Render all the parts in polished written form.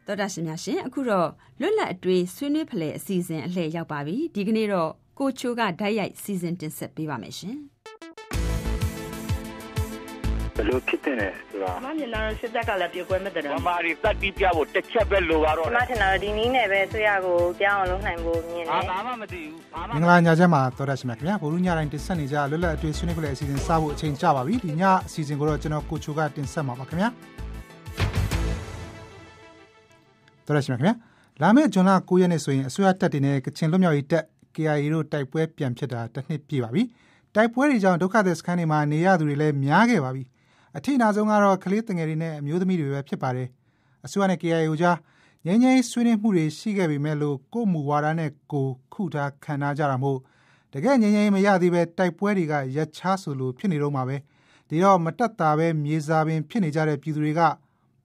တော်တာရှင်များရှင်အခုတော့လွတ်လပ်အတွေ့ဆွေးနွေးဖလှယ်အစီအစဉ်အလှည့်ရောက်ပါပြီဒီကနေ့တော့ကိုချိုကဓာတ်ရိုက်စီစဉ်တင်ဆက်ပေးပါမယ်ရှင်ဘယ်လိုဖြစ်တဲ့လဲဆိုတာမမြင်တော့စစ်တပ်ကလည်းပြေကွဲမဲ့တယ်မမာရီတက်ပြီးပြဖို့တစ်ချက်ပဲလိုပါတော့မထင်တော့ဒီနည်းနဲ့ပဲဆွေရကိုပြောင်းအောင်လုပ်နိုင်ဖို့မြင်တယ်ဘာမှမသိဘူးမင်္ဂလာညချမ်းပါတော်တာရှင်များခင်ဗျာဘိုလ်ညတိုင်းတင်ဆက်နေကြလွတ်လပ်အတွေ့ဆွေးနွေးဖလှယ်အစီအစဉ်စဖို့အချိန်ကြပါပြီဒီညအစီအစဉ်ကိုတော့ကျွန်တော်ကိုချိုကတင်ဆက်မှာပါခင်ဗျာတော်ရရှိမြခင်ဗျာလာမယ့်ဇွန်လ9ရက်နေ့ဆိုရင်အစိုးရတပ်တွေနဲ့ကချင်လွတ်မြောက်ရေးတပ် KIA တို့တိုက်ပွဲပြန်ဖြစ်တာတစ်နှစ်ပြည့်ပါပြီတိုက်ပွဲတွေကြောင့်ဒုက္ခသည်စခန်းတွေမှာနေရသူတွေလည်းများခဲ့ပါပြီအထိနာဆုံးကတော့ကလေးတငယ်တွေနဲ့အမျိုးသမီးတွေပဲဖြစ်ပါတယ်အစိုးရနဲ့ KIA ကြားငြိမ်းချမ်းဆွေးနွေးမှုတွေရှိခဲ့ပေမဲ့လို့ကိုယ့်မူဝါဒနဲ့ကိုခုထားခံထားကြတာမို့တကယ်ငြိမ်းချမ်းမရသေးပဲတိုက်ပွဲတွေကရက်ချားဆိုလို့ဖြစ်နေတော့မှာပဲဒီတော့မတက်တာပဲမြေစာပင်ဖြစ်နေကြတဲ့ပြည်သူတွေ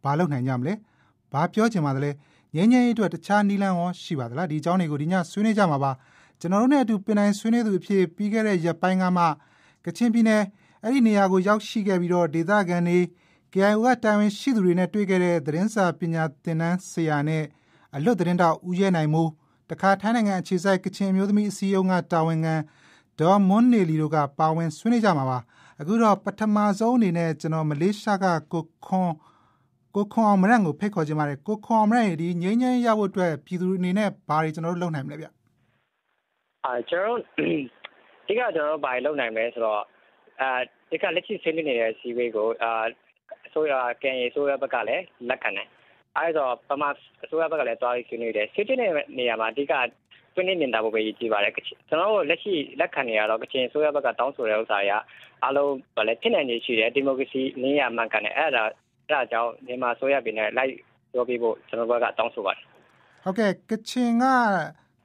ကဘာလုပ်နိုင်ကြမလဲဘာပြောချင်ပါသလဲငြိမ်းချမ်းရေးအတွက်တခြားနည်းလမ်းရောရှိပါသလားဒီအကြောင်းတွေကိုဒီညဆွေးနွေးကြမှာပါကျွန်တော်တို့နဲ့အတူပင်တိုင်းဆွေးနွေးသူအဖြစ်ပြီးခဲ့တဲ့ရက်ပိုင်းကမှကချင်ပြည်နယ်အဲ့ဒီနေရာကိုရောက်ရှိခဲ့ပြီးတော့ဒေသခံတွေ KIO ကတိုင်ဝင်ရှိသူတွေနဲ့တွေ့ခဲ့တဲ့သတင်းစာပညာသင်တန်းဆရာနဲ့အလွတ်သတင်းတောက်ဦးရဲနိုင်မိုးတခါထိုင်းနိုင်ငံအခြေစိုက်ကချင်မျိုးသမီးအစည်းအရုံးကတာဝန်ခံဒေါ်မွန်းနေလီတို့ကပါဝင်ဆွေးနွေးကြမှာပါအခုတော့ပထမဆုံးအနေနဲ့ကျွန်တော်မလေးရှားကကိုခွန်အောင်မရန်ကိုဖိတ်ခေါ်ခြင်းပါတယ်ကိုခွန်အောင်မရန်ဒီငြိမ်းချမ်းရဖို့အတွက်ပြည်သူအနေနဲ့ဘာတွေကျွန်တော်တို့လုပ်နိုင်မလဲဗျကျွန်တော်ဒီကကျွန်တော်ဘာလုပ်နိုင်မလဲဆိုတော့ဒီကလက်ရှိဆွေးနွေးနေတဲ့စီဝေးကိုအစိုးရကန်ရီအစိုးရဘက်ကလည်းလက်ခံတယ်အဲဒါပမာအစိုးရဘက်ကလည်းတွားပြီးဆွေးနွေးတယ်ဆွေးနွေးတဲ့နေရာမှာအဓိကဆွေးနွေးနေတာပဲရည်ကြည်ပါတယ်ကျွန်တော်တို့လက်ရှိလက်ခံနေရတော့ကချင်အစိုးရဘက်ကတောင်းဆိုတဲ့ဥစ္စာတွေအားလုံးဗလဲဖြစ်နိုင်နေရှိတယ်ဒီမိုကရေစီနည်းရမှန်ကန်တယ်အဲ့ဒါကြောင့်မြန်မာအစိုးရပြည်နယ်လိုက်ပြောပြဖို့ကျွန်တော်ဘက်ကတောင်းဆိုပါတယ်ဟုတ်ကဲ့ကချင်က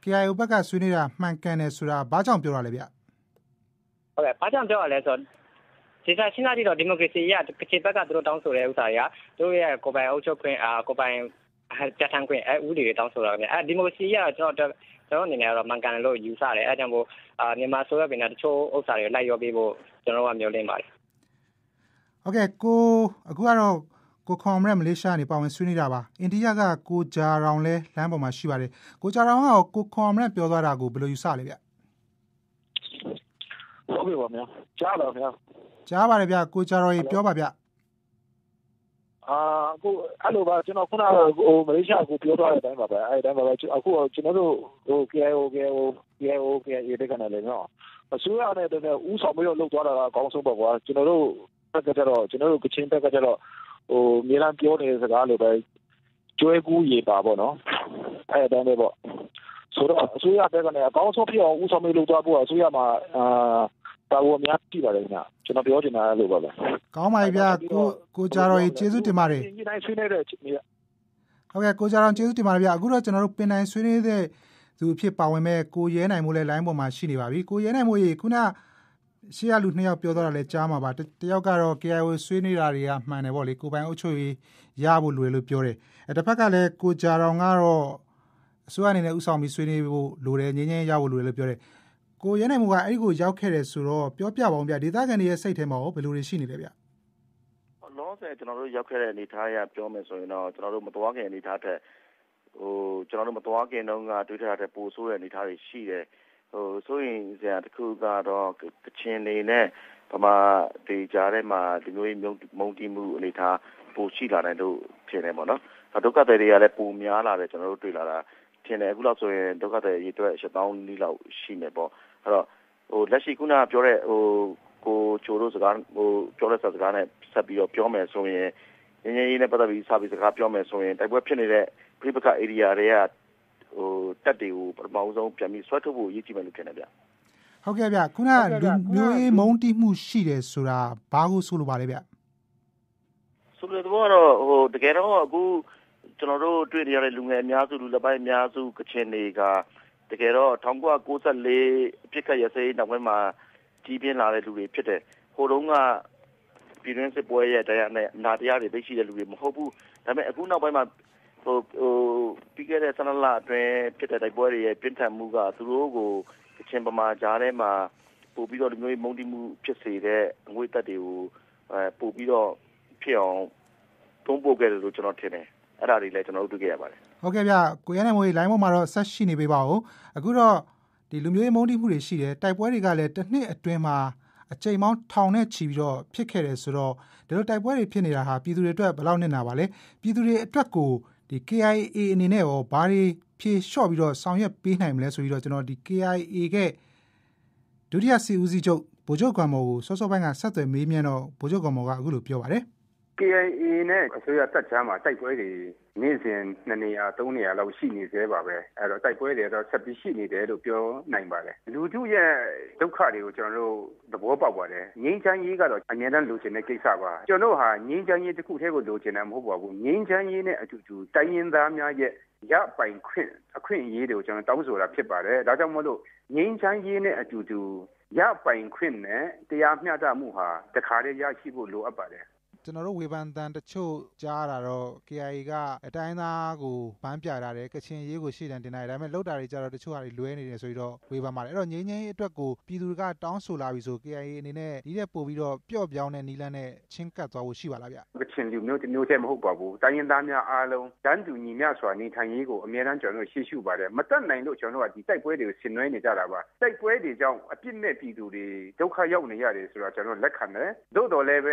KIO ဘက်ကဆွေးနွေးတာမှန်ကန်တယ်ဆိုတာဘာကြောင့်ပြောရလဲဗျဟုတ်ကဲ့ဘာကြောင့်ပြောရလဲဆိုတော့ဒီကရှင်းလာတော့ဒီမိုကရေစီရကချင်ဘက်ကသူတို့တောင်းဆိုတဲ့ဥစ္စာတွေကသူတို့ရဲ့ကိုယ်ပိုင်အုပ်ချုပ်ခွင့်ကိုယ်ပိုင်ပြဋ္ဌာန်းခွင့်ဥပဒေတွေတောင်းဆိုတာခင်ဗျဒီမိုကရေစီရကျွန်တော်အနေနဲ့တော့မှန်ကန်တယ်လို့ယူဆတယ်အဲဒါကြောင့်မို့မြန်မာအစိုးရပြည်နယ်တချို့ဥစ္စာတွေလိုက်ရောပေးဖို့ကျွန်တော်ကမျှော်လင့်ပါတယ်ဟုတ်ကဲ့အခုကတော့ကိုခွန်အောင်မလေးရှားနေပါဝင်ဆွေးနွေးတာပါအိန္ဒိယကကိုဂျာရောင်လဲလမ်းပေါ်မှာရှိပါတယ်ကိုဂျာရောင်ကကိုခွန်အောင်ပြောသွားတာကိုဘယ်လိုယူဆလဲဗျဟုတ်ပြီပါဗျာကြားပါဗျာကြားပါတယ်ဗျကိုဂျာရောင်ပြောပါဗျအခုအဲ့လိုပါကျွန်တော်ခုနမလေးရှားကိုပြောသွားတဲ့အတိုင်းပါပဲအဲ့အတိုင်းပါပဲအခုကျွန်တော်တို့KIO တဲ့ကနေလည်းနော်အစိုးရနဲ့တည်းကဥဆောင်ပြီးတော့လုပ်သွားတာကအကောင်းဆုံးပါကွာကျွန်တော်တို့ဘက်ကကျတော့ကျွန်တော်တို့ကချင်ဘက်ကကျတော့မြေလမ်းပြောနေတဲ့စကားလိုပဲကျွဲကူးရေပါပေါ့နော်အဲ့အတိုင်းပဲပေါ့ဆိုတော့အစိုးရဘက်ကနေအကောင်းဆုံးဖြစ်အောင်ဥဆောင်ပြီးလုပ်သွားဖို့အစိုးရမှာတာဝန်များကြည့်ပါလေခင်ဗျကျွန်တော်ပြောချင်တာလို့ပါပဲကောင်းပါပြီဗျကိုဂျာရော်ကျေးဇူးတင်ပါတယ်ဒီတိုင်းဆွေးနေတဲ့နေရာဟုတ်ကဲ့ကိုဂျာရော်ကျေးဇူးတင်ပါတယ်ဗျအခုတော့ကျွန်တော်တို့ပင်တိုင်းဆွေးနေတဲ့သူအဖြစ်ပါဝင်မဲ့ကိုရဲနိုင်မိုးလဲ line ပေါ်မှာရှိနေပါပြီကိုရဲနိုင်မိုးရေခုနရှေ့ရလူ2ယောက်ပြောသွားတာလဲကြားမှာပါတယောက်ကတော့ KIO ဆွေးနေတာတွေကမှန်တယ်ပေါ့လေကိုပိုင်အုပ်ချုပ်ရေးရဖို့လိုတယ်လို့ပြောတယ်တစ်ဖက်ကလည်းကိုဂျာရောင်ကတော့အစိုးရအနေနဲ့ဥဆောင်ပြီးဆွေးနွေးဖို့လိုတယ်ငြိမ်းချမ်းရဖို့လိုတယ်လို့ပြောတယ်ကိုရဲနိုင်မိုးကအဲ့ဒီကိုရောက်ခဲ့တယ်ဆိုတော့ပြောပြပါဦးဗျဒေသခံတွေရဲ့စိတ်ထဲမှာရောဘယ်လိုတွေရှိနေလဲဗျလောဆယ်ကျွန်တော်တို့ရောက်ခဲ့တဲ့အနေအထားအရပြောမယ်ဆိုရင်တော့ကျွန်တော်တို့မတော်ခင်အနေအထားတဲ့ကျွန်တော်တို့မတော်ခင်တုန်းကတွေ့ထားတဲ့ပိုဆိုးတဲ့အနေအထားတွေရှိတယ်ဆိုရင်ဇာတခုကတော့ကချင်နေနဲ့ဗမာဒေကြားထဲမှာဒီမျိုးမုံတီးမှုအနေထားပိုရှိလာတယ်လို့ထင်တယ်ပေါ့နော်ဒုက္ခသည်တွေကလည်းပိုများလာတယ်ကျွန်တော်တို့တွေ့လာတာထင်တယ်အခုလောက်ဆိုရင်ဒုက္ခသည်ရေအတွက်8000နီးလောက်ရှိနေပေါ့အဲ့တော့လက်ရှိခုနပြောတဲ့ကိုချိုတို့စကားပြောတဲ့စကားနဲ့ဆက်ပြီးတော့ပြောမယ်ဆိုရင်ငင်းငင်းရေးနဲ့ပတ်သက်ပြီးစာပြီးစကားပြောမယ်ဆိုရင်တိုက်ပွဲဖြစ်နေတဲ့ပြိပခ area တွေကတက်တွေကိုပထမဆုံးပြန်ပြီးဆွဲထုတ်ဖို့ရည်ကြည်မယ်လို့ထင်တယ်ဗျဟုတ်ကဲ့ဗျခုနလူမျိုးရေးမုန်းတီးမှုရှိတယ်ဆိုတာဘာကိုဆိုလိုပါလဲဗျဆိုလိုတော့တကယ်တော့အခုကျွန်တော်တို့တွေ့နေရတဲ့လူငယ်အများစုလူလက်ပိုင်းအများစုကချင်တွေကတကယ်တော့1994အဖြစ်ခက်ရစေးနောက်ပိုင်းမှာကြီးပြင်းလာတဲ့လူတွေဖြစ်တယ်ဟိုတုန်းကပြည်တွင်းစစ်ပွဲရဲ့တရားနဲ့နာတရားတွေသိရှိတဲ့လူတွေမဟုတ်ဘူးဒါပေမဲ့အခုနောက်ပိုင်းမှာပြီးခဲ့တဲ့12လအတွင်းဖြစ်တဲ့တိုက်ပွဲတွေရဲ့ပြင်းထန်မှုကသူတို့ကိုကချင်ပမာကြားထဲမှာပို့ပြီးတော့ဒီမျိုးမုန်းတီးမှုဖြစ်စေတဲ့အငွေသက်တွေကိုပို့ပြီးတော့ဖြစ်အောင်သုံးပို့ခဲ့တယ်လို့ကျွန်တော်ထင်တယ် အဲ့ဒါတွေလည်းကျွန်တော်တို့တွေ့ခဲ့ရပါတယ်ဟုတ်ကဲ့ဗျကိုရဲနိုင်မိုးလိုင်းပေါ်မှာတော့ဆက်ရှိနေပေးပါဦးအခုတော့ဒီလူမျိုးရေးမုန်းတီးမှုတွေရှိတယ်တိုက်ပွဲတွေကလည်းတစ်နှစ်အတွင်းမှာအကြိမ်ပေါင်းထောင်နဲ့ချီပြီးတော့ဖြစ်ခဲ့တယ်ဆိုတော့ဒီလိုတိုက်ပွဲတွေဖြစ်နေတာဟာပြည်သူတွေအတွက်ဘယ်လောက်နစ်နာပါလဲပြည်သူတွေအတွက်ကိုဒီ KIA အနေနဲ့ရောဘာတွေဖြေလျှော့ပြီးတော့ဆောင်ရွက်ပေးနိုင်မလဲဆိုပြီးတော့ကျွန်တော်ဒီ KIA ကဒုတိယစစ်ဦးစီးချုပ်ဗိုလ်ချုပ်ကွမ်မော်ကိုစောစောပိုင်းကဆက်သွယ်မေးမြန်းတော့ဗိုလ်ချုပ်ကွမ်မော်ကအခုလိုပြောပါတယ် KIA နဲ့အစိုးရတပ်ချမ်းမှာတိုက်ပွဲတွေနေ့စဉ်2နေရာ3နေရာလောက်ရှိနေသေးပါပဲအဲ့တော့တိုက်ပွဲတွေတော့ဆက်ပြီးရှိနေတယ်လို့ပြောနိုင်ပါတယ်လူထုရဲ့ဒုက္ခတွေကိုကျွန်တော်တို့သဘောပေါက်ပါတယ်ငြိမ်းချမ်းရေးကတော့အများတန်းလိုချင်တဲ့ကိစ္စပါကျွန်တော်ဟာငြိမ်းချမ်းရေးတစ်ခုတည်းကိုလိုချင်တာမဟုတ်ပါဘူးငြိမ်းချမ်းရေးနဲ့အတူတူတိုင်းရင်းသားများရဲ့ရပိုင်ခွင့်အခွင့်အရေးတွေကိုကျွန်တော်တောင်းဆိုတာဖြစ်ပါတယ်ဒါကြောင့်မို့လို့ငြိမ်းချမ်းရေးနဲ့အတူတူရပိုင်ခွင့်နဲ့တရားမျှတမှုဟာတခါတည်းရရှိဖို့လိုအပ်ပါတယ်ကျွန်တော်တို့ဝေဖန်တန်တချို့ကြားတာတော့ KIA ကအတိုင်းသားကိုပန်းပြထားတယ်ကချင်ရေးကိုရှေ့တန်းတင်ထားတယ်ဒါပေမဲ့လောက်တာတွေကြတော့တချို့ဟာတွေလွဲနေတယ်ဆိုပြီးတော့ဝေဖန်ပါတယ်အဲ့တော့ငြိမ်းချမ်းရေးအတွက်ကိုပြည်သူတွေကတောင်းဆိုလာပြီဆို KIA အနေနဲ့ဒီတဲ့ပို့ပြီးတော့ပျော့ပြောင်းတဲ့နီလန်းနဲ့ချင်းကပ်သွားဖို့ရှိပါလားဗျကချင်လူမျိုးတမျိုးတည်းမဟုတ်ပါဘူးတိုင်းရင်းသားများအားလုံးတန်းတူညီမျှစွာနေထိုင်ရေးကိုအများအားကျွန်တော်တို့ရှေ့ရှုပါတယ်မတက်နိုင်လို့ကျွန်တော်တို့ကဒီတိုက်ပွဲတွေကိုဆင်နွှဲနေကြတာပါတိုက်ပွဲတွေကြောင့်အပြစ်မဲ့ပြည်သူတွေဒုက္ခရောက်နေရတယ်ဆိုတော့ကျွန်တော်လက်ခံတယ်သို့တော်လည်းပဲ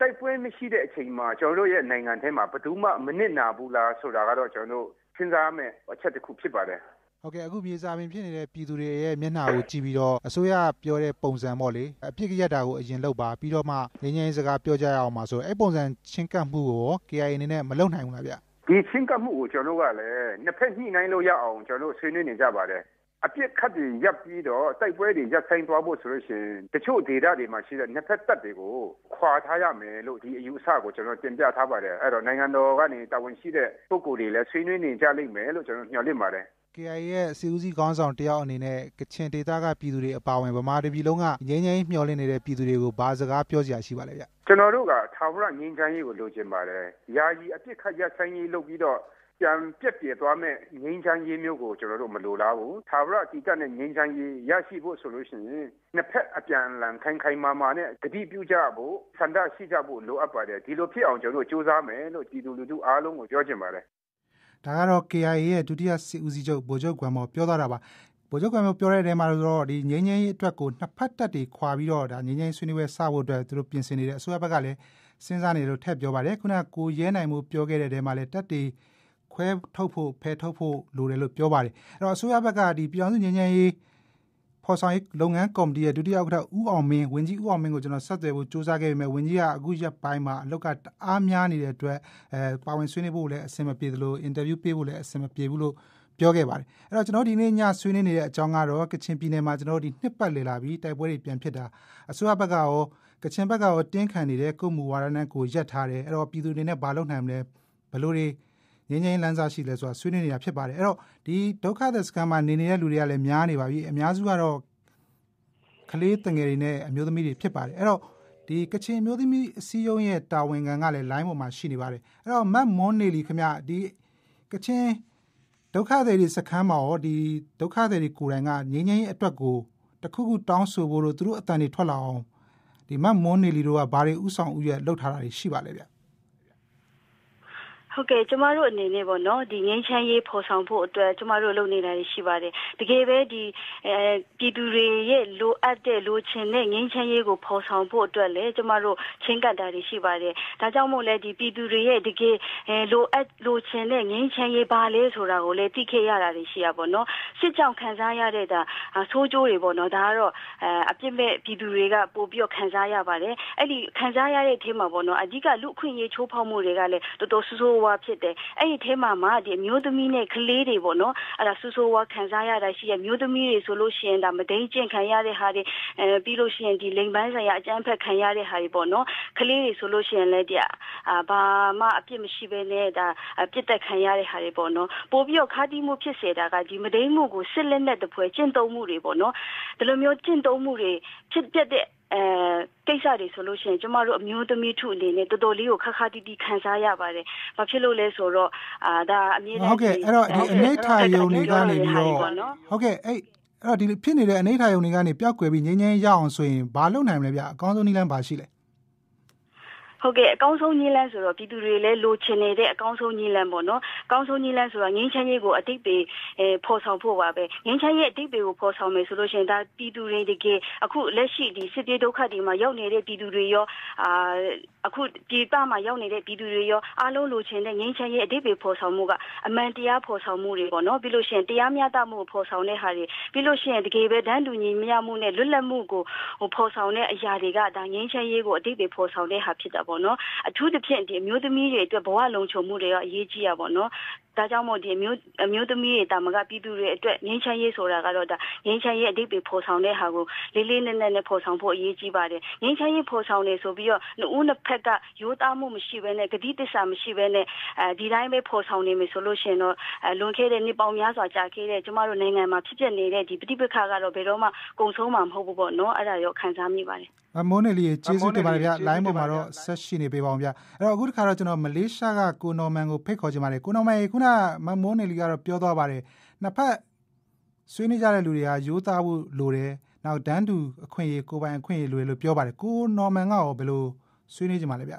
တိုက်ပွဲမရှိတဲ့အချိန်မှာကျွန်တော်တို့ရဲ့နိုင်ငံထဲမှာဘယ်သူမှမနစ်နာဘူးလားဆိုတာကတော့ကျွန်တော်တို့စဉ်းစားမယ်အချက်တစ်ခုဖြစ်ပါတယ်ဟုတ်ကဲ့အခုမြေစာပင်ဖြစ်နေတဲ့ပြည်သူတွေရဲ့မျက်နှာကိုကြည့်ပြီးတော့အစိုးရပြောတဲ့ပုံစံပေါ့လေအပြစ်ရက်တာကိုအရင်လုပ်ပါပြီးတော့မှငြိမ်းချမ်းရေးစကားပြောကြရအောင်ပါဆိုအဲ့ပုံစံချင်းကပ်မှုကို KIA အနေနဲ့မလုပ်နိုင်ဘူးလားဗျဒီချင်းကပ်မှုကိုကျွန်တော်တို့ကလည်းနှစ်ဖက်ညှိနှိုင်းလို့ရအောင်ကျွန်တော်တို့ဆွေးနွေးနေကြပါတယ်အပြစ်ခတ်တွေရပ်ပြီးတော့တိုက်ပွဲတွေရပ်ဆိုင်သွားဖို့ဆိုလို့ရှိရင်တချို့ဒေသတွေမှာရှိတဲ့နှစ်ဖက်တပ်တွေကိုခွာထားရမယ်လို့ဒီအယူအဆကိုကျွန်တော်တင်ပြထားပါတယ်အဲ့တော့နိုင်ငံတော်ကနေတာဝန်ရှိတဲ့ပုဂ္ဂိုလ်တွေလည်းဆွေးနွေးနေကြလိမ့်မယ်လို့ကျွန်တော်ညွှန်လင့်ပါတယ် KIA ရဲ့စီဦးစီးခေါင်းဆောင်တယောက်အနေနဲ့ကချင်ဒေသကပြည်သူတွေအပါအဝင်ဗမာပြည်လုံးကငြိမ်းချမ်းရေးမျှော်လင့်နေတဲ့ပြည်သူတွေကိုဘာစကားပြောစရာရှိပါလဲဗျကျွန်တော်တို့ကထာဝရငြိမ်းချမ်းရေးကိုလိုချင်ပါတယ်ယာယီအပြစ်ခတ်ရပ်ဆိုင်ရေးလုပ်ပြီးတော့ပြန်ပြက်ပြဲသွားမဲ့ငြိမ်းချမ်းရေးမျိုးကိုကျွန်တော်တို့မလိုလားဘူးထာဝရတည်တတ်တဲ့ငြိမ်းချမ်းရေးရရှိဖို့ဆိုလို့ရှိရင်နှစ်ဖက်အပြန်အလှန်ခိုင်မာမာနဲ့တတိပြုကြဖို့ဆန္ဒရှိကြဖို့လိုအပ်ပါတယ်ဒီလိုဖြစ်အောင်ကျွန်တော်တို့စူးစမ်းမယ်လို့ပြည်သူလူထုအားလုံးကိုပြောချင်ပါတယ်ဒါကတော့ KIA ရဲ့ဒုတိယစစ်ဦးစီးချုပ်ဗိုလ်ချုပ်ကွမ်မော်ပြောသွားတာပါဗိုလ်ချုပ်ကွမ်မော်ပြောတဲ့နေရာမှာတော့ဒီငြိမ်းချမ်းရေးအတွက်ကိုနှစ်ဖက်တပ်တွေခွာပြီးတော့ဒါငြိမ်းချမ်းရေးဆွေးနွေးပွဲစဖို့အတွက်သူတို့ပြင်ဆင်နေတဲ့အစိုးရဘက်ကလည်းစဉ်းစားနေလို့ထည့်ပြောပါတယ်ခုနကကိုရဲနိုင်မှုပြောခဲ့တဲ့နေရာမှာလည်းတပ်တွေခွဲထုတ်ဖို့ဖယ်ထုတ်ဖို့လိုတယ်လို့ပြောပါတယ်အဲ့တော့အစိုးရဘက်ကဒီပြည်အောင်စုငြိမ်းချမ်းရေးဖော်ဆောင်ရေးလုပ်ငန်းကော်မတီရဲ့ဒုတိယဥက္ကဋ္ဌဦးအောင်မင်းဝန်ကြီးဦးအောင်မင်းကိုကျွန်တော်ဆက်သွယ်ဖို့စူးစမ်းခဲ့ပေမဲ့ဝန်ကြီးကအခုရက်ပိုင်းမှာအလောက်ကအားများနေတဲ့အတွက်ပါဝင်ဆွေးနွေးဖို့လည်းအဆင်မပြေသလိုအင်တာဗျူးပေးဖို့လည်းအဆင်မပြေဘူးလို့ပြောခဲ့ပါတယ်အဲ့တော့ကျွန်တော်ဒီနေ့ညဆွေးနွေးနေတဲ့အကြောင်းကတော့ကချင်ပြည်နယ်မှာကျွန်တော်ဒီနှစ်ပတ်လည်လာပြီးတိုက်ပွဲတွေပြန်ဖြစ်တာအစိုးရဘက်ကရောကချင်ဘက်ကရောတင်းခံနေတဲ့ကိုမူဝါဒနဲ့ကိုရက်ထားတယ်အဲ့တော့ပြည်သူတွေနဲ့ဘာလုပ်နိုင်မလဲဘလို့တွေငင်းငင်းလန်းစားရှိလဲဆိုတာဆွေးနွေးနေတာဖြစ်ပါတယ်အဲ့တော့ဒီဒုက္ခသည်စခန်းမှာနေနေတဲ့လူတွေကလည်းများနေပါပြီအများစုကတော့ကလေးတငယ်တွေနဲ့အမျိုးသမီးတွေဖြစ်ပါတယ်အဲ့တော့ဒီကချင်အမျိုးသမီးအစည်းအရုံးရဲ့တာဝန်ခံကလည်း line ပေါ်မှာရှိနေပါတယ်အဲ့တော့မတ်မွန်နေလီခင်ဗျဒီကချင်ဒုက္ခသည်တွေစခန်းမှာရောဒီဒုက္ခသည်တွေကိုယ်တိုင်ကငင်းငင်းအတွက်ကိုတခုခုတောင်းဆိုဖို့လို့သူတို့အတန်တွေထွက်လာအောင်ဒီမတ်မွန်နေလီတို့ကဘာတွေဥဆောင်ဥရလှုပ်ထားတာတွေရှိပါလဲဗျဟုတ်ကဲ့ကျမတို့အနေနဲ့ပေါ့နော်ဒီငင်းချမ်းရေးဖော်ဆောင်ဖို့အတွက်ကျမတို့လုပ်နေတာရှိပါတယ်တကယ်ပဲဒီပြည်သူတွေရဲ့လိုအပ်တဲ့လိုချင်တဲ့ငင်းချမ်းရေးကိုဖော်ဆောင်ဖို့အတွက်လည်းကျမတို့ချင်းကပ်တာတွေရှိပါတယ်ဒါကြောင့်မို့လဲဒီပြည်သူတွေရဲ့တကယ်လိုချင်တဲ့ငင်းချမ်းရေးပါလဲဆိုတာကိုလည်းသိခဲ့ရတာတွေရှိရပါတော့စစ်ကြောင့်ခံစားရတဲ့ဒါဆိုးကျိုးတွေပေါ့နော်ဒါကတော့အပြစ်မဲ့ပြည်သူတွေကပို့ပြီးခံစားရပါတယ်အဲ့ဒီခံစားရတဲ့အထဲမှာပေါ့နော်အဓိကလူအခွင့်အရေးချိုးဖောက်မှုတွေကလည်းတော်တော်ဆိုးဝါးဖြစ်တယ်အဲ့ဒီထဲမှာဒီအမျိုးသမီးနဲ့ကလေးတွေပေါ့နော်အဲ့ဒါဆိုးဝါးခံစားရတာရှိရမျိုးသမီးတွေဆိုလို့ရှိရင်ဒါမဒိန်ကျင့်ခံရတဲ့ဟာတွေပြီးလို့ရှိရင်ဒီလိမ်ပန်းဆိုင်ရာအကြမ်းဖက်ခံရတဲ့ဟာတွေပေါ့နော်ကလေးတွေဆိုလို့ရှိရင်လည်းဘာမှအပြစ်မရှိဘဲနဲ့ဒါပြစ်တက်ခံရတဲ့ဟာတွေပေါ့နော်ပို့ပြီးတော့ခါးတီးမှုဖြစ်စေတာကဒီမဒိန်မှုကိုစစ်လက်နဲ့တပွဲကျင့်သုံးမှုတွေပေါ့နော်ဒီလိုမျိုးကျင့်သုံးမှုတွေဖြစ်ပျက်တဲ့ကိစ္စတွေဆိုလို့ရှိရင်ကျမတို့အမျိုးသမီးထုအနေနဲ့တော်တော်လေးကိုခါတီးတီးခံစားရပါတယ်။ဘာဖြစ်လို့လဲဆိုတော့ဒါအမြဲတမ်းဟုတ်ကဲ့အဲ့တော့ဒီအနေထားယုံတွေကနေပြီးတော့ဟုတ်ကဲ့အဲ့တော့ဒီဖြစ်နေတဲ့အနေထားယုံတွေကနေပျောက်ကွယ်ပြီးငြိမ်းချမ်းရအောင်ဆိုရင်ဘာလုပ်နိုင်မလဲဗျအကောင်းဆုံးနည်းလမ်းပါရှိလဲဟ ဟုတ်ကဲ့အကောင်းဆုံးညီလန်းဆိုတော့ပြည်သူတွေလည်းလိုချင်နေတဲ့အကောင်းဆုံးညီလန်းပေါ့နော်အကောင်းဆုံးညီလန်းဆိုတော့ငင်းချမ်းရေးကိုအတိတ်ပေဖော်ဆောင်ဖို့ပါပဲငင်းချမ်းရေးအတိတ်ပေကိုဖော်ဆောင်မယ်ဆိုလို့ရှိရင်ဒါပြည်သူတွေတကယ်အခုလက်ရှိဒီစစ်ပြေးဒုက္ခတွေမှာရောက်နေတဲ့ပြည်သူတွေရောအခုပြည်ပမှာရောက်နေတဲ့ပြည်သူတွေရောအားလုံးလိုချင်တဲ့ငင်းချမ်းရေးအတိတ်ပေဖော်ဆောင်မှုကအမှန်တရားဖော်ဆောင်မှုတွေပေါ့နော်ပြီးလို့ရှိရင်တရားမျှတမှုကိုဖော်ဆောင်တဲ့ဟာတွေပြီးလို့ရှိရင်တကယ်ပဲတန်းတူညီမျှမှုနဲ့လွတ်လပ်မှုကိုဖော်ဆောင်တဲ့အရာတွေကဒါငင်းချမ်းရေးကိုအတိတ်ပေဖော်ဆောင်တဲ့ဟာဖြစ်တာပေါ့နော်အထူးသဖြင့်ဒီအမျိုးသမီးတွေအတွက်ဘဝလုံခြုံမှုတွေရောအရေးကြီးရပါတော့ဒါကြောင့်မို့ဒီအမျိုးသမီးတွေတာမကပြည်သူတွေအတွက်ငင်းချမ်းရေးဆိုတာကတော့ဒါငင်းချမ်းရေးအတိတ်ပဲဖော်ဆောင်တဲ့ဟာကိုလေးလေးနက်နက်နဲ့ဖော်ဆောင်ဖို့အရေးကြီးပါတယ်ငင်းချမ်းရေးဖော်ဆောင်နေဆိုပြီးတော့နှစ်ဖက်ကရိုးသားမှုမရှိဘဲနဲ့ဂတိတစ္ဆာမရှိဘဲနဲ့ဒီတိုင်းပဲဖော်ဆောင်နေမယ်ဆိုလို့ရှိရင်တော့လွန်ခဲ့တဲ့နှစ်ပေါင်းများစွာကြာခဲ့တဲ့ကျမတို့နိုင်ငံမှာဖြစ်ပျက်နေတဲ့ဒီပဋိပက္ခကတော့ဘယ်တော့မှကုန်ဆုံးမှာမဟုတ်ဘူးပေါ့နော်အဲ့ဒါရောခံစားမိပါတယ်မိုးနယ်လီကျေးဇူးတင်ပါတယ်ဗျလိုင်းပေါ်မှာတော့ဆက်ရှိနေပေးပါအောင်ဗျအဲ့တော့အခုတစ်ခါတော့ကျွန်တော်မလေးရှားကကိုနော်မန်ကိုဖိတ်ခေါ်ချင်ပါတယ်ကိုနော်မန်ခုနမိုးနယ်လီကတော့ပြောသွားပါတယ်နှစ်ဖက်ဆွေးနွေးကြတဲ့လူတွေကရိုးသားဖို့လိုတယ်နောက်တန်းတူအခွင့်အရေးကိုပိုင်အခွင့်အရေးလိုတယ်လို့ပြောပါတယ်ကိုနော်မန်ကရောဘယ်လိုဆွေးနွေးချင်ပါလဲဗ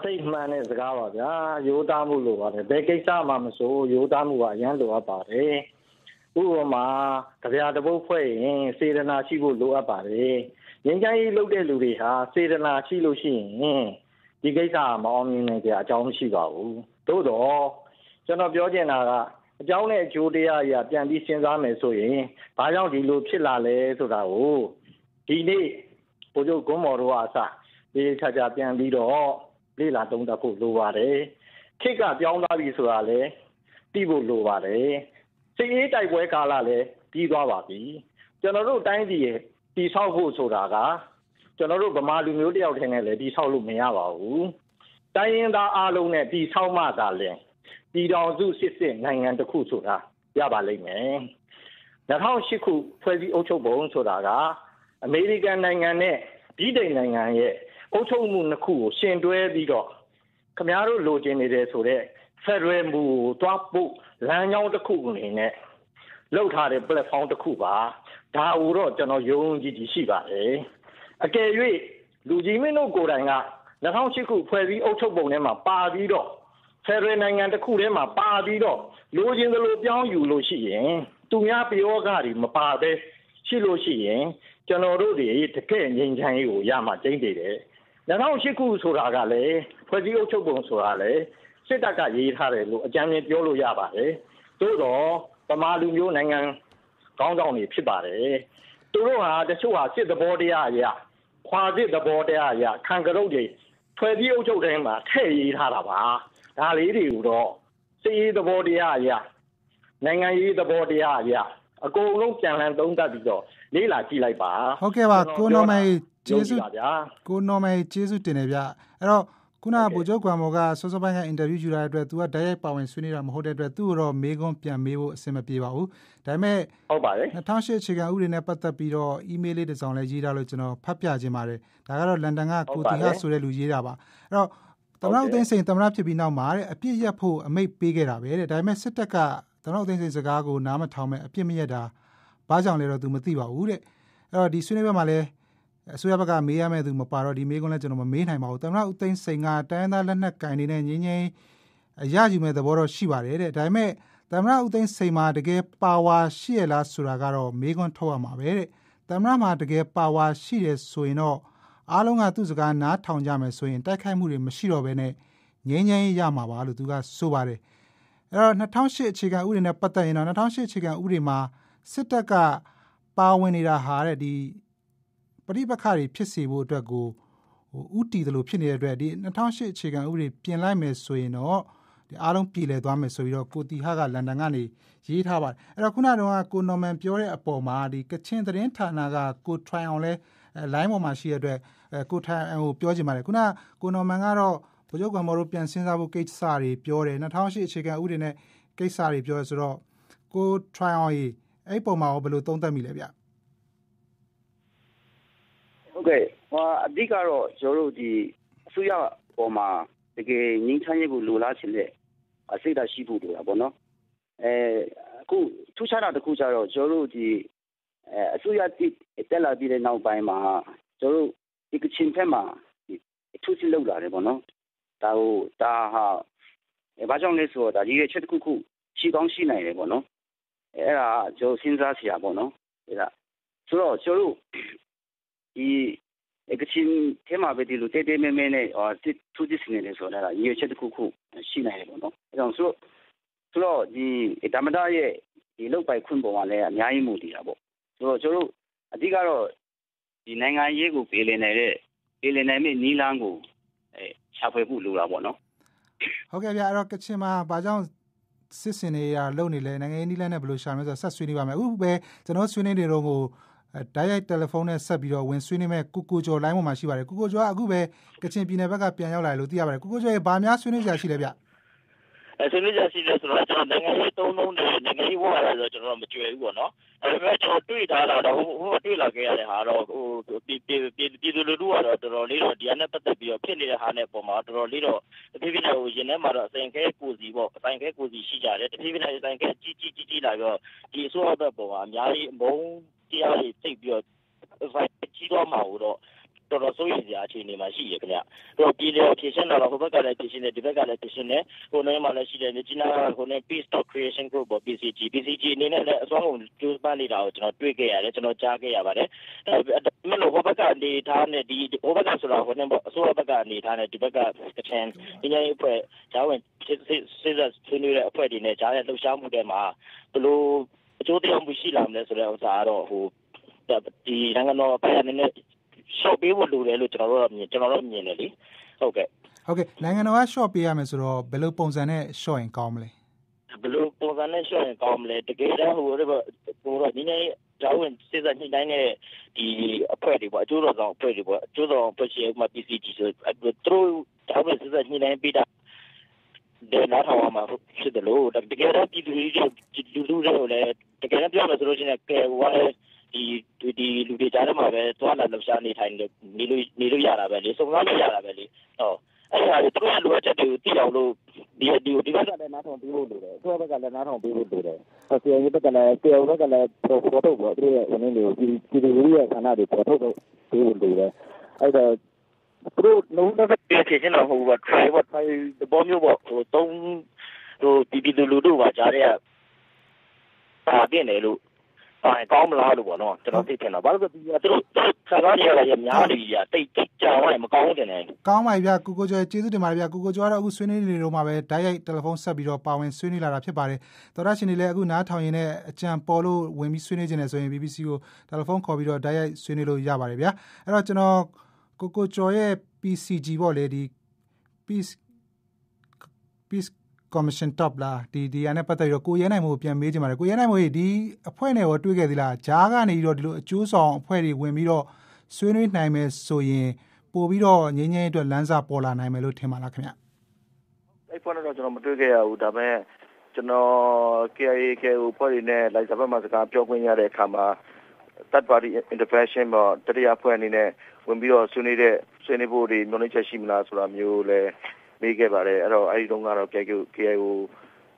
ျစိတ်မှန်တဲ့စကားပါဗျာရိုးသားမှုလိုပါတယ်ဘယ်ကိစ္စမှမဆိုရိုးသားမှုကအရင်လိုအပ်ပါတယ်ဥပမာကြပြတပုတ်ဖွဲ့ရင်စေတနာရှိဖို့လိုအပ်ပါတယ်ငင်းချိုင်းရေးလုပ်တဲ့လူတွေဟာစေတနာရှိလို့ရှိရင်ဒီကိစ္စမအောင်မြင်နိုင်ကြအကြောင်းမရှိပါဘူးသို့တော့ကျွန်တော်ပြောချင်တာကအကြောင်းနဲ့အကျိုးတရားအရာပြန်ပြီးစဉ်းစားမယ်ဆိုရင်ဘာကြောင့်ဒီလိုဖြစ်လာလဲဆိုတာကိုဒီနေ့ဘုရားဂုံးမော်တို့အစဒီခြားခြားပြန်ပြီးတော့လေ့လာသုံးသပ်ဖို့လိုပါတယ်ခေတ်ကပြောင်းသွားပြီဆိုတာလည်းသိဖို့လိုပါတယ်စိတ်အေးတိုက်ပွဲကာလလည်းပြီးသွားပါပြီကျွန်တော်တို့တိုင်းပြည်ရဲ့တည်ဆောက်ဖို့ဆိုတာကကျွန်တော်တို့ဗမာလူမျိုးတယောက်တည်းနဲ့လည်းတည်ဆောက်လို့မရပါဘူးတိုင်းရင်းသားအားလုံးနဲ့တည်ဆောက်မှသာလျှင်ပြည်တော်စုစစ်နိုင်ငံတစ်ခုဆိုတာရပါလိမ့်မယ်2008ခုဖွဲ့စည်းအုပ်ချုပ်ပုံဆိုတာကအမေရိကန်နိုင်ငံနဲ့ဗြိတိန်နိုင်ငံရဲ့အုပ်ချုပ်မှုနှစ်ခုကိုရှင်တွဲပြီးတော့ခင်ဗျားတို့လိုချင်နေတဲ့ဆိုတဲ့ Federal မူကိုတွားဖို့လမ်းကြောင်းတစ်ခုအနေနဲ့လောက်ထားတဲ့ platform တစ်ခုပါဒါကိုတော့ကျွန်တော်ယုံကြည်ကြည်ရှိပါတယ်အကယ်၍လူကြီးမင်းတို့ကိုယ်တိုင်က2008ခုဖွဲ့စည်းအုပ်ချုပ်ပုံထဲမှာပါပြီးတော့ Federal နိုင်ငံတစ်ခုထဲမှာပါပြီးတော့လိုချင်သလိုပြောင်းယူလို့ရှိရင်သူများပြောကားတွေမပါပဲရှိလို့ရှိရင်ကျွန်တော်တို့တွေတကယ်ငြိမ်းချမ်းရေးကိုရမှကျင်းတယ်2008ခုဆိုတာကလည်းဖွဲ့စည်းအုပ်ချုပ်ပုံဆိုတာလည်းစစ်တပ်ကရေးထားတယ်လို့အကြမ်းဖျင်းပြောလို့ရပါတယ်သို့တော့ဗမာလူမျိုးနိုင်ငံကောင်းဆောင်တွေဖြစ်ပါတယ်သူတို့ဟာတချို့ဟာစစ်သဘောတရားအရာခွာစစ်သဘောတရားအရာခံကြုတ်တွေဖွဲ့စည်းအုပ်ချုပ်တိုင်းမှာထည့်ရေးထားတာပါဒါလေးတွေကိုတော့စစ်ရေးသဘောတရားအရာနိုင်ငံရေးသဘောတရားအရာအကုန်လုံးပြန်လည်သုံးသပ်ပြီးတော့လေ့လာကြည့်လိုက်ပါဟုတ်ကဲ့ပါကိုနော်မေကျေးဇူးကိုနော်မေကျေးဇူးတင်တယ်ဗျအဲ့တော့ခုနကဗိုလ်ချုပ်ကွမ်မော်ကစောစောပိုင်းကအင်တာဗျူးယူလာတဲ့အတွက် तू ကတိုက်ရိုက်ပါဝင်ဆွေးနွေးတာမဟုတ်တဲ့အတွက်သူ့ကိုတော့မေးခွန်းပြန်မေးဖို့အဆင်မပြေပါဘူးဒါပေမဲ့ဟုတ်ပါတယ်2008အခြေခံဥပဒေနဲ့ပတ်သက်ပြီးတော့အီးမေးလ်လေးတစ်စောင်လည်းရေးထားလို့ကျွန်တော်ဖတ်ပြခြင်းပါတယ်ဒါကတော့လန်ဒန်ကကိုတီဟတ်ဆိုတဲ့လူရေးတာပါအဲ့တော့သမ္မတဦးသိန်းစိန်သမ္မတဖြစ်ပြီးနောက်မှာတဲ့အပြစ်ရက်ဖို့အမိန့်ပေးခဲ့တာပဲတဲ့ဒါပေမဲ့စစ်တပ်ကသမ္မတဦးသိန်းစိန်စကားကိုနားမထောင်မဲ့အပြစ်မရက်တာဘာကြောင့်လဲတော့ तू မသိပါဘူးတဲ့အဲ့တော့ဒီဆွေးနွေးပွဲမှာလည်းအစိုးရဘက်ကမေးရမယ့်သူမပါတော့ဒီမေးခွန်းလည်းကျွန်တော်မမေးနိုင်ပါဘူးသမ္မတဦးသိန်းစိန်ကတိုင်းသားလက်နက်ကင်နေတဲ့ငင်းငင်းအရယူမဲ့သဘောတော့ရှိပါတယ်တဲ့ဒါပေမဲ့သမ္မတဦးသိန်းစိန်မှာတကယ်ပါဝါရှိရလားဆိုတာကတော့မေးခွန်းထုတ်ရမှာပဲတဲ့သမ္မတမှာတကယ်ပါဝါရှိတယ်ဆိုရင်တော့အားလုံးကသူ့စကားနားထောင်ကြမယ်ဆိုရင်တိုက်ခိုက်မှုတွေမရှိတော့ဘဲနဲ့ငင်းငင်းရမှာပါလို့သူကဆိုပါတယ်အဲ့တော့2008အခြေခံဥပဒေနဲ့ပတ်သက်ရင်တော့2008အခြေခံဥပဒေမှာစစ်တပ်ကပါဝင်နေတာဟာတဲ့ဒီပဋိပက္ခတွေဖြစ်စေဖို့အတွက်ကိုဥတီတယ်လို့ဖြစ်နေတဲ့အတွက်ဒီ2008အခြေခံဥပဒေပြင်လိုက်မယ်ဆိုရင်တော့ဒီအားလုံးပြည်လည်သွားမယ်ဆိုပြီးတော့ကိုတီဟာကလန်ဒန်ကနေရေးထားပါတယ်အဲ့တော့ခုနကတော့ကိုနော်မန်ပြောတဲ့အပေါ်မှာဒီကချင်သတင်းဌာနကကိုထိုင်အောင်လဲလိုင်းပေါ်မှာရှိတဲ့အတွက်ကိုထိုင်အောင်ကိုပြောချင်ပါတယ်ခုနကိုနော်မန်ကတော့ဗိုလ်ချုပ်ကွမ်မော်တို့ပြန်စဉ်းစားဖို့ကိစ္စတွေပြောတယ်2008အခြေခံဥပဒေနဲ့ကိစ္စတွေပြောဆိုတော့ကိုထိုင်အောင်ကြီးအဲ့ပုံမှာရောဘယ်လိုသုံးသပ်မိလဲဗျဟုတ်ကဲ့အဓိကတော့ကျွန်တော်တို့ဒီအစိုးရပေါ်မှာတကယ်ငြိမ်းချမ်းရေးကိုလိုလားချင်တဲ့အစိတ်ဓာတ်ရှိဖို့လိုတာပေါ့နော်အခုထူးခြားတာတစ်ခုကျတော့ကျွန်တော်တို့ဒီအစိုးရတက်လာပြီးတဲ့နောက်ပိုင်းမှာကျွန်တော်တို့ဒီကချင်ဘက်မှာ ထိုးစစ်လုပ်လာတယ်ပေါ့နော်ဒါဟာဘာကြောင့်လဲဆိုတော့ဒါရည်ရွယ်ချက်တစ်ခုရှိကောင်းရှိနိုင်တယ်ပေါ့နော်အဲ့ဒါကျွန်တော်စဉ်းစားစရာပေါ့နော်ဒါဆိုတော့ကျွန်တော်တို့ဒီကချင်ထဲမှာပဲဒီလိုတဲမဲမဲနဲ့ထိုးစစ်ဆင်နေတယ်ဆိုတာရည်ရွယ်ချက်တစ်ခုရှိနိုင်တယ်ပေါ့နော်အဲ့တော့ဆိုတော့ဒီဓမ္မတာရဲ့ဒီလောက်ပိုင်ခွင့်ပေါ်မှာလည်းအများကြီးမူတည်တာပေါ့ဆိုတော့ကျွန်တော်တို့အဓိကတော့ဒီနိုင်ငံရေးကိုပြည်လည်နိုင်မယ့်နီးလန်းကိုရှာဖွေဖို့လိုတာပေါ့နော်ဟုတ်ကဲ့ဗျအဲ့တော့ကချင်မှာဘာကြောင့်စစ်စင်နေရလုံနေလဲနိုင်ငံရေးနီးလန်းနဲ့ဘယ်လိုရှာမလဲဆိုတော့ဆက်ဆွေးနေပါမယ်အခုပဲကျွန်တော်ဆွေးနေနေတော့ကိုတိုက်ရိုက်တယ်လီဖုန်းနဲ့ဆက်ပြီးတော့ဝင်ဆွေးနေမဲ့ကိုကျော်လိုင်းပေါ်မှာရှိပါတယ်ကိုကျော်ကအခုပဲကချင်ပြည်နယ်ဘက်ကပြန်ရောက်လာတယ်လို့သိရပါတယ်ကိုကျော်ရေဘာများဆွေးနွေးကြရှိလဲဗျဆွေးနွေးကြရှိတယ်ဆိုတော့ကျွန်တော်နိုင်ငံရေးသုံးလုံးနဲ့နိုင်ငံရေးဝါဒဆိုတော့ကျွန်တော်မကြွယ်ဘူးပေါ့နော်အဲ့ဒါပေမဲ့ကျွန်တော်တွေ့ထားတာတော့ဟိုတွေ့လာခဲ့ရတဲ့ဟာတော့ဟိုပြည်သူလူထုကတော့တော်တော်လေးတော့ဒီအနဲ့ပတ်သက်ပြီးတော့ဖြစ်နေတဲ့ဟာနဲ့ပုံမှာတော်တော်လေးတော့တဖြည်းဖြည်းနဲ့ဟိုရင်ထဲမှာတော့အဆိုင်ခဲကိုစီပေါ့အဆိုင်ခဲကိုစီရှိကြတယ်တဖြည်းဖြည်းနဲ့အဆိုင်ခဲကြီးလာပြီးတော့ဒီအစိုးရဘက်ပုံမှာအများကြီးအမုန်းတရားတွေသိပြီးတော့ကြီးသွားမှာတော့တော်တော်စိုးရိမ်စရာအခြေအနေမှာရှိရခင်ဗျ။တော့ပြည်နယ်ဖြည့်ရှင်းတော့ဟိုဘက်ကလည်းဖြည့်ရှင်းတယ်ဒီဘက်ကလည်းဖြည့်ရှင်းတယ်ဟိုနေ့မှလည်းရှိတယ်ဒီနာဟိုနေ့ Peace Talk Creation Group ပေါ့ PCG အနေနဲ့လည်းအစွမ်းကုန်ကျိုးပမ်းနေတာကိုကျွန်တော်တွေ့ခဲ့ရတယ်ကျွန်တော်ကြားခဲ့ရပါတယ်။ဒါပေမဲ့ဟိုဘက်ကအနေထားနဲ့ဒီဟိုဘက်ကဆိုတာဟိုနေ့အစိုးရဘက်ကအနေထားနဲ့ဒီဘက်ကကချင်ဒီနေ့အဖွဲ့ဂျာဝင်စစ်ဆွေးနွေးတဲ့အဖွဲ့တွေနဲ့ကြားတဲ့လှုပ်ရှားမှုတွေမှာဘယ်လိုအကျိုးတရားမှုရှိလာမလဲဆိုတဲ့ဥစ္စာကတော့ဟိုဒီနိုင်ငံတော်အပိုင်းအနေနဲ့ရှော့ပေးဖို့လိုတယ်လို့ကျွန်တော်တို့မြင်တယ်လေဟုတ်ကဲ့နိုင်ငံတော်ကရှော့ပေးရမယ်ဆိုတော့ဘယ်လိုပုံစံနဲ့ရှော့ရင်ကောင်းမလဲဘယ်လိုပုံစံနဲ့ရှော့ရင်ကောင်းမလဲတကယ်တော့ဟိုတော့ဒီနေ့ဂျာဝင်စစ်စစ်ညှိနှိုင်းတဲ့ဒီအဖွဲ့တွေပေါ့အကျိုးတော်ဆောင်အဖွဲ့တွေပေါ့အကျိုးတော်အဖွဲ့ရှိမှ PCG ဆိုသူတို့ဂျာဝင်စစ်စစ်ညှိနှိုင်းပေးတာဒေနာထောင်မှာဖြစ်တယ်လို့တကယ်တော့ပြည်သူတွေလည်းတကယ်တော့ပြောမယ်ဆိုလို့ရှိရင်ကဲဟိုကဒီလူတွေကြားထဲမှာပဲသွားလာလှုပ်ရှားနေထိုင်နေလို့ရတာပဲလေစုံစမ်းလို့ရတာပဲလေဟုတ်အဲ့ဒါတွေသူတို့လိုအပ်ချက်တွေကိုသိအောင်လို့ဒီဘက်ကလည်းနားထောင်ပေးဖို့လိုတယ်သူ့ဘက်ကလည်းနားထောင်ပေးဖို့လိုတယ်ဆရာကြီးဘက်ကလည်းဆရာဘက်ကလည်းပေါ်ထုတ်ဖို့သူတို့ရဲ့ဝန်ထမ်းတွေကိုဒီလူတွေရဲ့ဌာနတွေပေါ်ထုတ်ပေးဖို့လိုတယ်အဲ့ဒါသူတို့လုံးဝဖြစ်ချင်တော့ဟိုက try the bomb မျိုးပေါ့ဟိုတုံးဟိုဒီလူတို့ပါကြားတဲ့ပါပြင်းတယ်လို့ကောင်းမလားလို့ပေါ့နော်ကျွန်တော်သိချင်တာဘာလို့လဲသူတို့ဆရာကြီးကလည်းများနေရတိတ်ကြာသွားရင်မကောင်းဘူးတင်တယ်ကောင်းပါပြီဗျကိုကျော်ကျေးဇူးတင်ပါတယ်ဗျကိုကျော်ကတော့အခုဆွေးနွေးနေတော့မှပဲတိုက်ရိုက်တယ်လီဖုန်းဆက်ပြီးတော့ပါဝင်ဆွေးနွေးလာတာဖြစ်ပါတယ်သောရရှင်တွေလည်းအခုနားထောင်ရင်လည်းအကြံပေါ်လို့ဝင်ပြီးဆွေးနွေးခြင်းနဲ့ဆိုရင် BBC ကိုတယ်လီဖုန်းခေါ်ပြီးတော့တိုက်ရိုက်ဆွေးနွေးလို့ရပါတယ်ဗျအဲ့တော့ကျွန်တော်ကိုကျော်ရဲ့ PCG ပေါ့လေဒီ Peace Commission Top လားဒီအနေနဲ့ပတ်သက်ပြီးတော့ကိုရဲနိုင်မို့ပြန်မေးချင်ပါတယ်ကိုရဲနိုင်မို့ဒီအဖွဲ့နဲ့ရောတွေ့ခဲ့သေးလားဂျားကနေပြီးတော့ဒီလိုအကျိုးဆောင်အဖွဲ့တွေဝင်ပြီးတော့ဆွေးနွေးနိုင်မယ်ဆိုရင်ပို့ပြီးတော့ငင်းငင်းအတွက်လမ်းစာပေါ်လာနိုင်မယ်လို့ထင်ပါလားခင်ဗျအဲ့ဖွဲ့တော့ကျွန်တော်မတွေ့ခဲ့ရဘူးဒါပေမဲ့ကျွန်တော် KIA ဖွဲ့တွေနဲ့လိုက်စာဘက်မှာစကားပြောခွင့်ရတဲ့အခါမှာ third party intervention ပေါ့တတိယဖွဲ့အနေနဲ့ဝင်ပြီးတော့ဆွေးနွေးဖို့ဒီမျိုးနှိမ့်ချက်ရှိမလားဆိုတာမျိုးလည်းမေးခဲ့ပါတယ်အဲ့တော့အဲ့ဒီတုန်းကတော့ KIO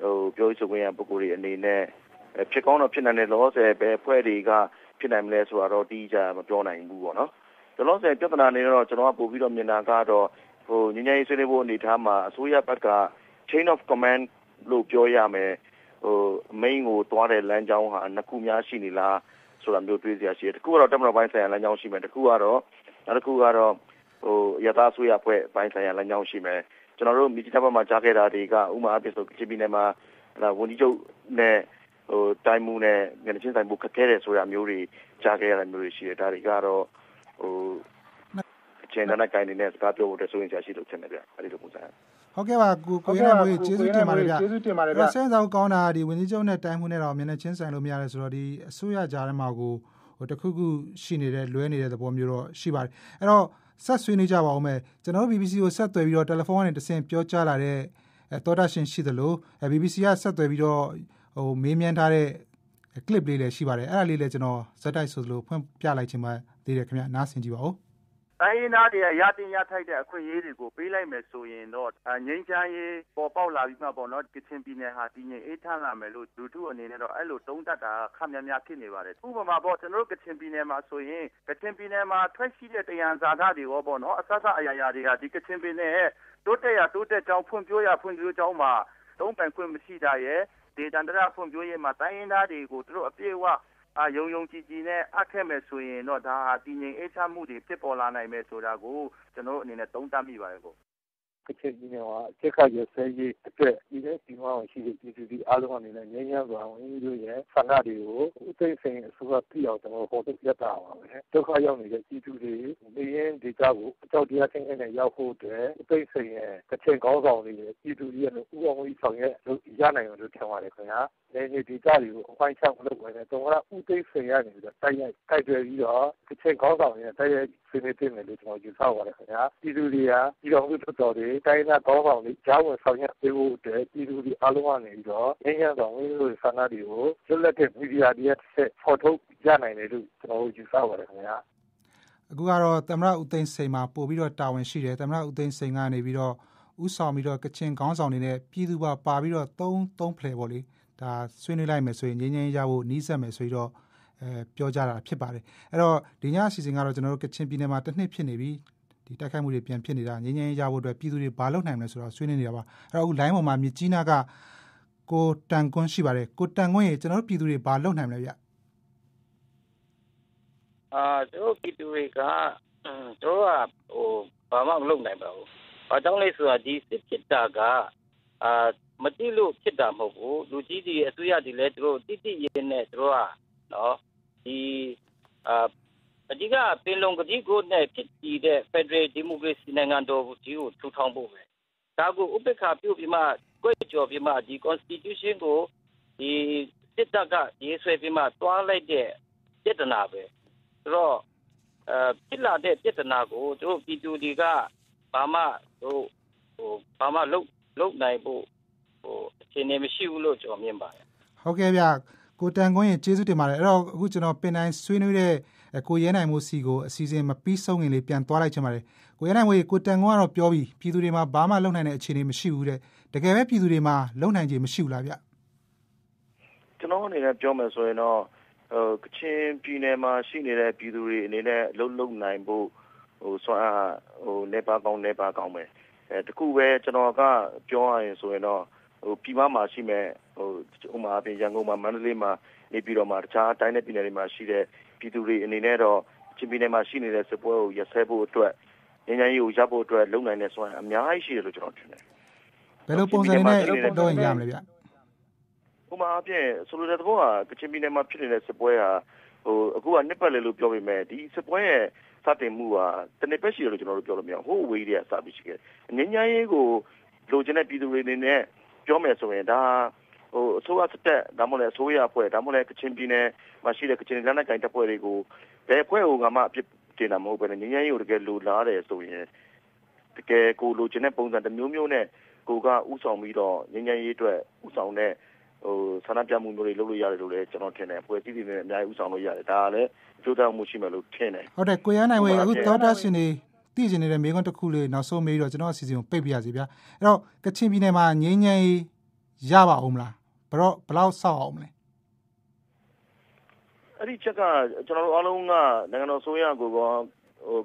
ဟိုပြောဆိုခွင့်ရပုဂ္ဂိုလ်တွေအနေနဲ့ဖြစ်ကောင်းတော့ဖြစ်နိုင်တယ်လောဆယ်ပဲဖွဲ့တွေကဖြစ်နိုင်မလဲဆိုတာတော့ဒီကြမပြောနိုင်ဘူးပေါ့နော်လောဆယ်ပြဿနာနေတော့ကျွန်တော်ကပို့ပြီးတော့မြင်တာကတော့ဟိုငင်းငယ်ဆွေးနွေးဖို့အနေထားမှာအစိုးရဘက်က chain of command လို့ပြောရမယ်ဟို main ကိုသွားတဲ့လမ်းကြောင်းဟာနှစ်ခုများရှိနေလားဆိုတာမျိုးတွေးစရာရှိတယ်တခုကတော့တက်မတော်ပိုင်းဆိုင်ရာလမ်းကြောင်းရှိမယ်တခုကတော့နောက်တစ်ခုကတော့ဟိုရသဆွေရဖွဲ့ပိုင်းဆိုင်ရာလမ်းကြောင်းရှိမယ်ကျွန်တော်တို့မိသားစုဘက်မှာကြားခဲ့တာတွေကဥမာအဖြစ်ဆိုချင်းပြည်နယ်မှာဝန်ကြီးချုပ်နဲ့ဟိုတိုင်းမှုနဲ့မျက်နှာချင်းဆိုင်မှုခက်ခဲတယ်ဆိုတာမျိုးတွေကြားခဲ့ရတဲ့မျိုးတွေရှိတယ်ဒါတွေကတော့ဟိုအချိန်နဲ့ကိုင်းနေတဲ့စကားပြောဖို့တဆိုရင်ကြာရှိလို့ထင်တယ်ဗျအဲ့ဒီလိုပုံစံဟုတ်ကဲ့ပါကိုရနိုင်မို့ကျေးဇူးတင်ပါတယ်ဗျကျေးဇူးတင်ပါတယ်ဗျဆင်းဆောင်ကောင်းတာဒီဝန်ကြီးချုပ်နဲ့တိုင်းမှုနဲ့တော့မျက်နှာချင်းဆိုင်လို့မရတယ်ဆိုတော့ဒီအစိုးရကြားထဲမှာကိုဟိုတခုခုရှိနေတဲ့လွဲနေတဲ့သဘောမျိုးတော့ရှိပါတယ်အဲ့တော့ဆက်ဆွေးနွေးကြပါဦးမယ်ကျွန်တော်တို့ BBC ကိုဆက်သွယ်ပြီးတော့တယ်လီဖုန်းကနေတဆင့်ပြောကြားလာတဲ့သောတာရှင်ရှိသလို BBC ကဆက်သွယ်ပြီးတော့ဟိုမေးမြန်းထားတဲ့ clip လေးလည်းရှိပါတယ်အဲ့ဒါလေးလည်းကျွန်တော်ဇက်တိုက်ဆိုသလိုဖွင့်ပြလိုက်ခြင်းပါသေးတယ်ခင်ဗျနားဆင်ကြည့်ပါဦး တိုင်းရင်းသားတွေကရတင်ရထိုက်တဲ့အခွင့်အရေးတွေကိုပေးလိုက်မယ်ဆိုရင်တော့ငြိမ်းချမ်းရေးပေါ်ပေါက်လာပြီးမှပေါ့နော်ကချင်ပြည်နယ်ဟာတည်ငြိမ်အေးချမ်းလာမယ်လို့လူထုအနေနဲ့တော့အဲ့လိုတုံးတက်တာခက်များများဖြစ်နေပါတယ်ဥပမာပေါ့ကျွန်တော်တို့ကချင်ပြည်နယ်မှာဆိုရင်ကချင်ပြည်နယ်မှာထွက်ရှိတဲ့တရားဇာတာတွေရောပေါ့နော်အစစအရာရာတွေကဒီကချင်ပြည်နယ်ရဲ့တိုးတက်ကြောင်းဖွံ့ဖြိုးကြောင်းမှာတုံးပန်ခွင့်မရှိတာရဲ့ဒေသန္တရဖွံ့ဖြိုးရေးမှာတိုင်းရင်းသားတွေကိုသူတို့အပြည့်အဝယုံကြည်နဲ့အပ်ခဲ့မယ်ဆိုရင်တော့ဒါဟာတည်ငြိမ်အေးချမ်းမှုတွေဖြစ်ပေါ်လာနိုင်မယ်ဆိုတာကိုကျွန်တော်အနေနဲ့သုံးသပ်မိပါတယ်ကိုကချင်ပြည်နယ်မှာအချက်ခါရစဲရေးအတွက်ဒီနေ့ဒီမှာရှိတဲ့ပြည်သူတွေအားလုံးအနေနဲ့ငြိမ်းချမ်းစွာဝင်ပြီးရဲ့ဆန္ဒတွေကိုဥသိမ်းစိန်အစိုးရပြည်အောင်ကျွန်တော်ဟောပြတာပါပဲဒုက္ခရောက်နေတဲ့ပြည်သူတွေနေရင်ဒေသကိုအကြောက်တရားချင်းနဲ့ရောက်ဖို့အတွက်ဥသိမ်းစိန်ရဲ့ကချင်ကောင်းဆောင်တွေပြည်သူတွေရဲ့ဥအောင်ကြီးဆောင်ရဲ့ရနိုင်အောင်လို့ထင်ပါတယ်ခင်ဗျာနေဒေသတွေကိုအပိုင်းချမလုပ်ဘဲနဲ့တော့ဥသိမ်းစိန်ရနေပြီးတော့တိုက်ရိုက်တိုက်တွယ်ပြီးတော့ကချင်ကောင်းဆောင်ရဲ့တိုက်ရိုက်ဆွေးနွေးတင်တယ်လို့ကျွန်တော်ယူဆပါတယ်ခင်ဗျာပြည်သူတွေကပြည်တော်စုတော်တွေတိုင်းသားကောင်းဆောင်တွေကြားဝင်ဆောင်ရွက်ပေးဖို့အတွက်ပြည်သူတွေအားလုံးကနေပြီးတော့ငြိမ်းချမ်းစွာဝင်လို့ဆန္ဒတွေကိုလွတ်လပ်တဲ့မီဒီယာတွေဆက်ဖော်ထုတ်ရနိုင်တယ်လို့ကျွန်တော်ယူဆပါတယ်ခင်ဗျာအခုကတော့သမ္မတဦးသိန်းစိန်မှာပို့ပြီးတော့တာဝန်ရှိတယ်သမ္မတဦးသိန်းစိန်ကနေပြီးတော့ဥဆောင်ပြီးတော့ကချင်ခေါင်းဆောင်တွေနဲ့ပြည်သူပါပြီးတော့သုံးဖလှယ်ပေါ့လေဒါဆွေးနွေးလိုက်မယ်ဆိုရင်ငြိမ်းချမ်းရဖို့နှီးစက်မယ်ဆိုပြီးတော့ပြောကြတာဖြစ်ပါတယ်အဲ့တော့ဒီညအစီအစဉ်ကတော့ကျွန်တော်တို့ကချင်ပြည်နယ်မှာတစ်နှစ်ဖြစ်နေပြီဒီတိုက်ခိုက်မှုတွေပြန်ဖြစ်နေတာငြိမ်းချမ်းရဖို့အတွက်ပြည်သူတွေဘာလုပ်နိုင်မလဲဆိုတော့ဆွေးနွေးနေတာပါအဲ့တော့အခု line ပေါ်မှာမြကြီးနားကကိုတန်ကွန်းရှိပါတယ်ကိုတန်ကွန်းရေကျွန်တော်တို့ပြည်သူတွေဘာလုပ်နိုင်မလဲဗျတို့ပြည်သူတွေကတို့ကဘာမှမလုပ်နိုင်ပါဘူးဘာကြောင့်လဲဆိုတော့ဒီစစ်ဖြစ်တာကမတိလို့ဖြစ်တာမဟုတ်ဘူးလူကြီးတွေအစိုးရတွေလည်းတို့တိရင်းနဲ့တို့ကနော်ဒီအဓိကပင်လုံကတိကိုနဲ့ဖြစ်တည်တဲ့ Federal Democracy နိုင်ငံတော်ကြီးကိုထူထောင်ဖို့ပဲဒါကိုဥပက္ခပြုပြီးမှကြွေးကြော်ပြီးမှဒီ Constitution ကိုဒီစစ်တပ်ကရေးဆွဲပြီးမှတွားလိုက်တဲ့ပြဿနာပဲဆိုတော့ဖြစ်လာတဲ့ပြဿနာကိုတို့ပြည်သူတွေကဘာမှလုပ်နိုင်ဖို့အခြေအနေမရှိဘူးလို့ကျွန်တော်မြင်ပါတယ်ဟုတ်ကဲ့ဗျကိုတန်ကွန်းရေကျေးဇူးတင်ပါတယ်အဲ့တော့အခုကျွန်တော်ပင်တိုင်းဆွေးနွေးတဲ့ကိုရဲနိုင်မိုးစီကိုအစီအစဉ်မပြီးဆုံးခင်လေးပြန်သွားလိုက်ချင်ပါတယ်ကိုရဲနိုင်မိုးကိုတန်ကွန်းကတော့ပြောပြီးပြည်သူတွေမှာဘာမှလုပ်နိုင်တဲ့အခြေအနေမရှိဘူးတဲ့တကယ်ပဲပြည်သူတွေမှာလုပ်နိုင်ခြေမရှိဘူးလားဗျကျွန်တော်အနေနဲ့ပြောမယ်ဆိုရင်တော့ကချင်ပြည်နယ်မှာရှိနေတဲ့ပြည်သူတွေအနေနဲ့လုပ်နိုင်ဖို့စွမ်းအားနေပါကောင်းပဲတခုပဲကျွန်တော်ကပြောရရင်ဆိုရင်တော့ပြည်မမှာရှိမဲ့ဥမာအပြင်ရန်ကုန်မှာမန္တလေးမှာနေပြီးတော့မှတခြားတိုင်းနယ်ပြည်နယ်တွေမှာရှိတဲ့ပြည်သူတွေအနေနဲ့တော့ချင်းပြည်နယ်မှာရှိနေတဲ့စစ်ပွဲကိုရစဲဖို့အတွက်ငြိမ်းချမ်းရေးကိုရဖို့အတွက်လုပ်နိုင်တဲ့စွမ်းအများကြီးရှိတယ်လို့ကျွန်တော်ထင်တယ်ဘယ်လိုပုံစံနဲ့လုပ်ရင်ရမလဲဗျဥမာအပြင်ဆိုလိုတဲ့သဘောကကချင်ပြည်နယ်မှာဖြစ်နေတဲ့စစ်ပွဲဟာအခုကနှစ်ပတ်လေလို့ပြောပေမဲ့ဒီစစ်ပွဲရဲ့စတင်မှုဟာတနေ့ပဲရှိတယ်လို့ကျွန်တော်တို့ပြောလို့မရဘူးဟိုးဝေးတဲ့စပြီးရှိခဲ့ငြိမ်းချမ်းရေးကိုလိုချင်တဲ့ပြည်သူတွေအနေနဲ့ပြောမယ်ဆိုရင်ဒါအစိုးရစတက်ဒါမှမဟုတ်အစိုးရအဖွဲ့ဒါမှမဟုတ်ကချင်ပြည်နယ်မှာရှိတဲ့ကချင်လက်နက်ကိုင်တပ်ဖွဲ့တွေကိုဘယ်အဖွဲ့ကမှအပြစ်တင်တာမဟုတ်ဘဲနဲ့ငြိမ်းချမ်းရေးကိုတကယ်လိုလားတယ်ဆိုရင်တကယ်ကိုလိုချင်တဲ့ပုံစံတစ်မျိုးနဲ့ကိုကဥဆောင်ပြီးတော့ငြိမ်းချမ်းရေးအတွက်ဥဆောင်တဲ့ဆန္ဒပြမှုမျိုးတွေလုပ်လို့ရတယ်လို့လည်းကျွန်တော်ထင်တယ်အဖွဲ့အစည်းတွေနဲ့အများကြီးဥဆောင်လို့ရတယ်ဒါကလည်းကြိုးစားမှုရှိမယ်လို့ထင်တယ်ဟုတ်တယ်ကိုရနိုင်ဝေအခုသောတာရှင်တွေသိကျင်နေတဲ့မိကွန်းတစ်ခုလေးနောက်ဆုံးမေးတော့ကျွန်တော်အစီအစဉ်ကိုပိတ်ပြရစီဗျာအဲ့တော့ကချင်ပြည်နယ်မှာငြိမ်းချမ်းရေးရပါအောင်မလားဘယ်လောက်ဆောက်အောင်မလဲအဲ့ဒီချက်ကကျွန်တော်တို့အားလုံးကနိုင်ငံတော်ဆိုရကို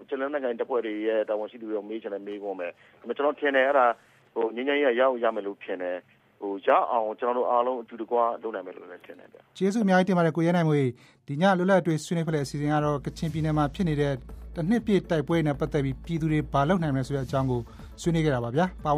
ကျလန်နိုင်ငံတပ်ဖွဲ့တွေရဲ့တာဝန်ရှိသူတွေမေးချင်တယ်မေးကုန်မယ်ကျွန်တော်ထင်တယ်အဲ့ဒါငြိမ်းချမ်းရေးရမယ်လို့ထင်တယ်ရအောင်ကျွန်တော်တို့အားလုံးအတူတကွလုပ်နိုင်မယ်လို့လည်းထင်တယ်ဗျကျေးဇူးအများကြီးတင်ပါတယ်ကိုရဲနိုင်မွေဒီညလွတ်လပ်အတွေ့ဆွေးနွေးဖလှယ်အစီအစဉ်ကတော့ကချင်ပြည်နယ်မှာဖြစ်နေတဲ့တစ်နှစ်ပြည့်တိုက်ပွဲနဲ့ပတ်သက်ပြီးပြည်သူတွေဘာလုပ်နိုင်မလဲဆိုတဲ့အကြောင်းကိုဆွေးနွေးခဲ့တာပါဗျာ